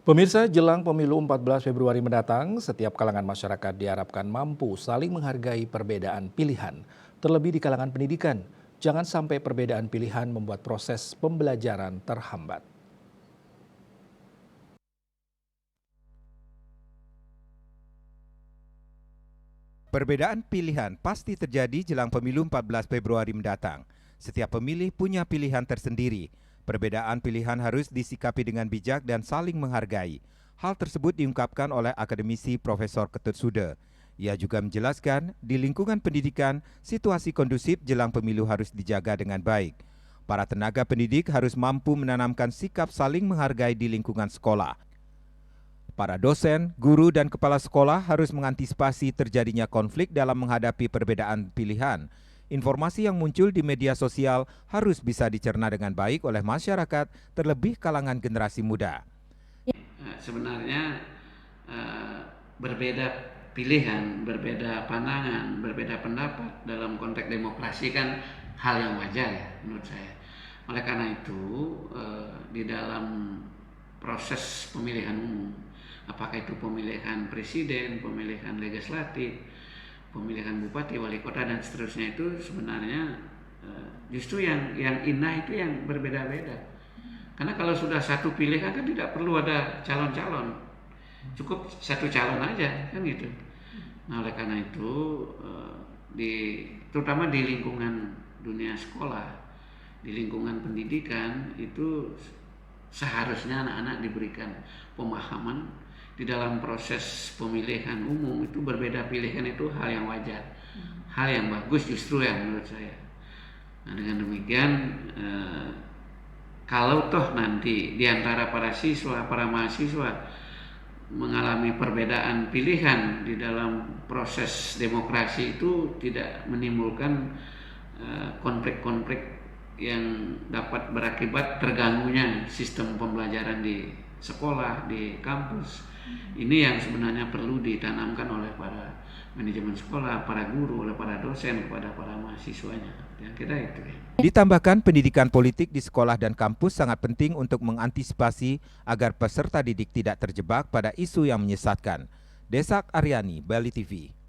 Pemirsa, jelang pemilu 14 Februari mendatang, setiap kalangan masyarakat diharapkan mampu saling menghargai perbedaan pilihan, terlebih di kalangan pendidikan. Jangan sampai perbedaan pilihan membuat proses pembelajaran terhambat. Perbedaan pilihan pasti terjadi jelang pemilu 14 Februari mendatang. Setiap pemilih punya pilihan tersendiri. Perbedaan pilihan harus disikapi dengan bijak dan saling menghargai. Hal tersebut diungkapkan oleh akademisi Profesor Ketut Sude. Ia juga menjelaskan, di lingkungan pendidikan, situasi kondusif jelang pemilu harus dijaga dengan baik. Para tenaga pendidik harus mampu menanamkan sikap saling menghargai di lingkungan sekolah. Para dosen, guru, dan kepala sekolah harus mengantisipasi terjadinya konflik dalam menghadapi perbedaan pilihan. Informasi yang muncul di media sosial harus bisa dicerna dengan baik oleh masyarakat, terlebih kalangan generasi muda. Sebenarnya berbeda pilihan, berbeda pandangan, berbeda pendapat dalam konteks demokrasi kan hal yang wajar ya menurut saya. Oleh karena itu di dalam proses pemilihan umum, apakah itu pemilihan presiden, pemilihan legislatif, pemilihan bupati, wali kota dan seterusnya, itu sebenarnya justru yang indah itu yang berbeda-beda. Karena kalau sudah satu pilihan kan tidak perlu ada calon-calon, cukup satu calon aja kan gitu. Nah oleh karena itu terutama di lingkungan dunia sekolah, di lingkungan pendidikan itu seharusnya anak-anak diberikan pemahaman di dalam proses pemilihan umum itu berbeda pilihan itu hal yang wajar, hal yang bagus justru yang menurut saya. Nah dengan demikian kalau toh nanti di antara para siswa, para mahasiswa mengalami perbedaan pilihan di dalam proses demokrasi itu tidak menimbulkan konflik-konflik yang dapat berakibat terganggunya sistem pembelajaran di sekolah, di kampus. Ini yang sebenarnya perlu ditanamkan oleh para manajemen sekolah, para guru, oleh para dosen kepada para mahasiswanya. Ya, kira itu ya. Ditambahkan, pendidikan politik di sekolah dan kampus sangat penting untuk mengantisipasi agar peserta didik tidak terjebak pada isu yang menyesatkan. Desak Aryani, Bali TV.